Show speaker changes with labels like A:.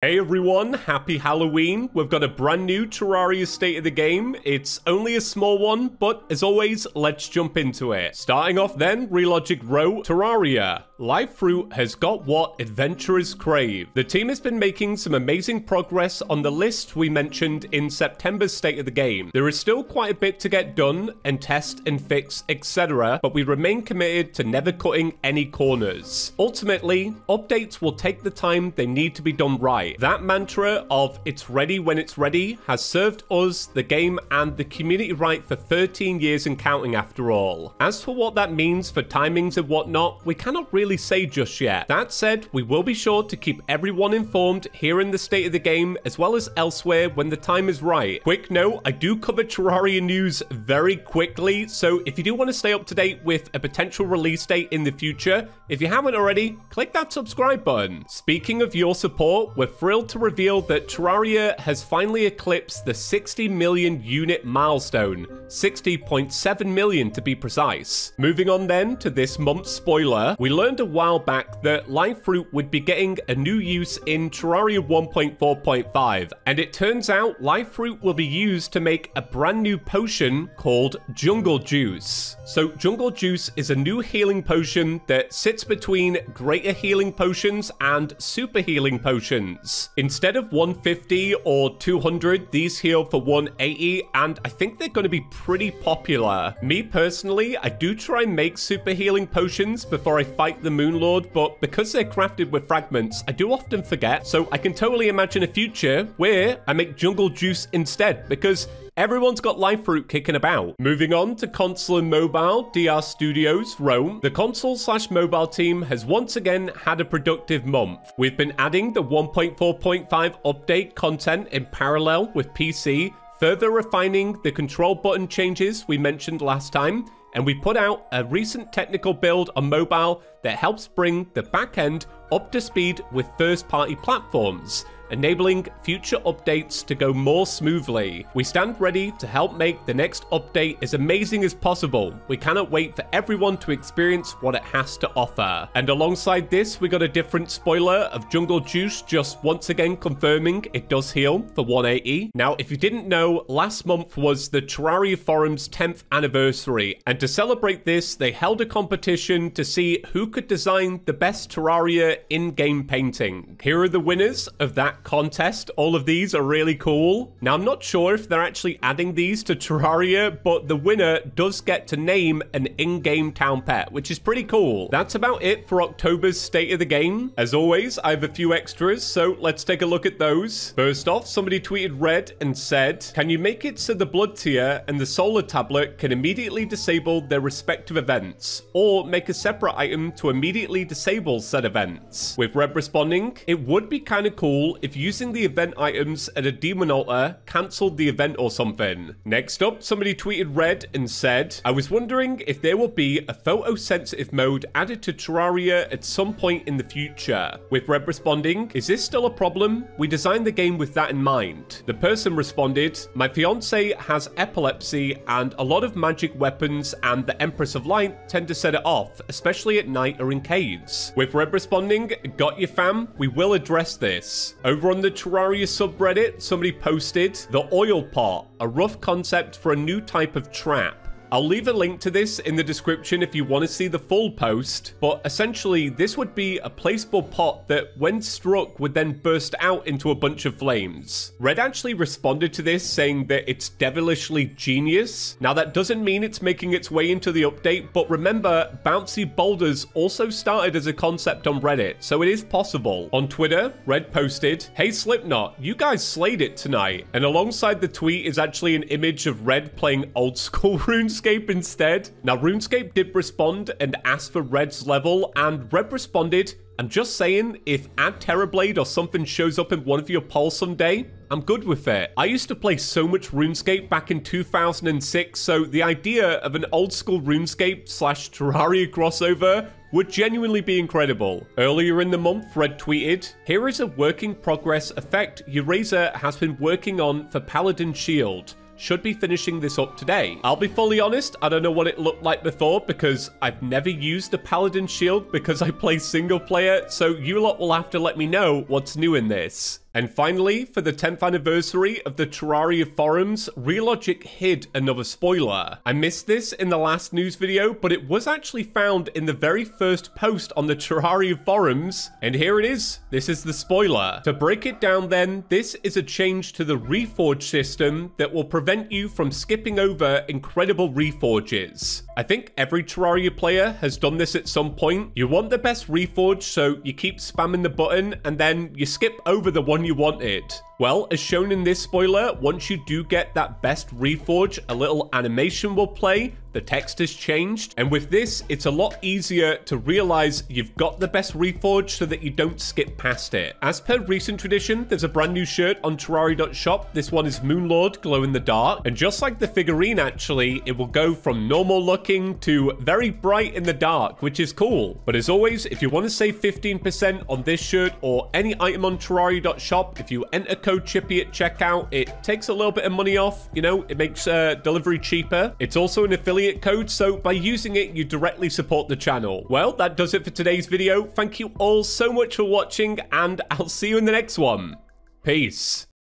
A: Hey everyone, happy Halloween. We've got a brand new Terraria State of the game. It's only a small one, but as always, let's jump into it. Starting off then, Relogic Row, Terraria. Live Fruit has got what adventurers crave. The team has been making some amazing progress on the list we mentioned in September's State of the Game. There is still quite a bit to get done and test and fix, etc., but we remain committed to never cutting any corners. Ultimately, updates will take the time they need to be done right. That mantra of "it's ready when it's ready" has served us, the game, and the community right for 13 years and counting after all. As for what that means for timings and whatnot, we cannot really say just yet. That said, we will be sure to keep everyone informed here in the State of the Game as well as elsewhere when the time is right. Quick note, I do cover Terraria news very quickly, so if you do want to stay up to date with a potential release date in the future, if you haven't already, click that subscribe button. Speaking of your support, we're thrilled to reveal that Terraria has finally eclipsed the 60 million unit milestone, 60.7 million to be precise. Moving on then to this month's spoiler, we learned a while back that live fruit would be getting a new use in Terraria 1.4.5, and it turns out live fruit will be used to make a brand new potion called Jungle Juice. So Jungle Juice is a new healing potion that sits between greater healing potions and super healing potions. Instead of 150 or 200, these heal for 180, and I think they're going to be pretty popular. Me personally, I do try and make super healing potions before I fight the Moon Lord, but because they're crafted with fragments, I do often forget, so I can totally imagine a future where I make Jungle Juice instead, because everyone's got live fruit kicking about. Moving on to console and mobile, DR Studios, Rome. The console/mobile team has once again had a productive month. We've been adding the 1.4.5 update content in parallel with PC, further refining the control button changes we mentioned last time, and we put out a recent technical build on mobile that helps bring the back end up to speed with first-party platforms, enabling future updates to go more smoothly. We stand ready to help make the next update as amazing as possible. We cannot wait for everyone to experience what it has to offer. And alongside this, we got a different spoiler of Jungle Juice, just once again confirming it does heal for 180. Now, if you didn't know, last month was the Terraria Forum's 10th anniversary, and to celebrate this, they held a competition to see who could design the best Terraria in-game painting. Here are the winners of that contest. All of these are really cool. Now, I'm not sure if they're actually adding these to Terraria, but the winner does get to name an in-game town pet, which is pretty cool. That's about it for October's State of the Game. As always, I have a few extras, so let's take a look at those. First off, somebody tweeted red and said, "Can you make it so the blood tier and the solar tablet can immediately disable their respective events, or make a separate item to immediately disable said events?" With red responding, "It would be kind of cool if using the event items at a demon altar cancelled the event or something." Next up, somebody tweeted red and said, "I was wondering if there will be a photosensitive mode added to Terraria at some point in the future." With red responding, "Is this still a problem? We designed the game with that in mind." The person responded, "My fiance has epilepsy and a lot of magic weapons and the Empress of Light tend to set it off, especially at night or in caves." With red responding, "Got you fam, we will address this." Over on the Terraria subreddit, somebody posted the oil pot, a rough concept for a new type of trap. I'll leave a link to this in the description if you want to see the full post, but essentially this would be a placeable pot that when struck would then burst out into a bunch of flames. Red actually responded to this saying that it's devilishly genius. Now that doesn't mean it's making its way into the update, but remember, bouncy boulders also started as a concept on Reddit, so it is possible. On Twitter, Red posted, "Hey Slipknot, you guys slayed it tonight," and alongside the tweet is actually an image of Red playing old school RuneScape instead. Now, RuneScape did respond and ask for Red's level, and Red responded, "I'm just saying, if Add Terrorblade or something shows up in one of your polls someday, I'm good with it. I used to play so much RuneScape back in 2006, so the idea of an old school RuneScape/Terraria crossover would genuinely be incredible." Earlier in the month, Red tweeted, "Here is a work in progress effect Eraser has been working on for Paladin Shield. Should be finishing this up today. I'll be fully honest, I don't know what it looked like before because I've never used a Paladin Shield because I play single player, so you lot will have to let me know what's new in this." And finally, for the 10th anniversary of the Terraria forums, Relogic hid another spoiler. I missed this in the last news video, but it was actually found in the very first post on the Terraria forums, and here it is. This is the spoiler. To break it down then, this is a change to the reforge system that will prevent you from skipping over incredible reforges. I think every Terraria player has done this at some point. You want the best reforge, so you keep spamming the button, and then you skip over the one you wanted. Well, as shown in this spoiler, once you do get that best reforge, a little animation will play, the text has changed, and with this, it's a lot easier to realize you've got the best reforge so that you don't skip past it. As per recent tradition, there's a brand new shirt on Terraria.shop. This one is Moonlord Glow in the Dark, and just like the figurine actually, it will go from normal looking to very bright in the dark, which is cool. But as always, if you want to save 15% on this shirt or any item on Terraria.shop, if you enter code Chippy at checkout, it takes a little bit of money off, you know, it makes delivery cheaper. It's also an affiliate code, so by using it, you directly support the channel. Well, that does it for today's video. Thank you all so much for watching, and I'll see you in the next one. Peace.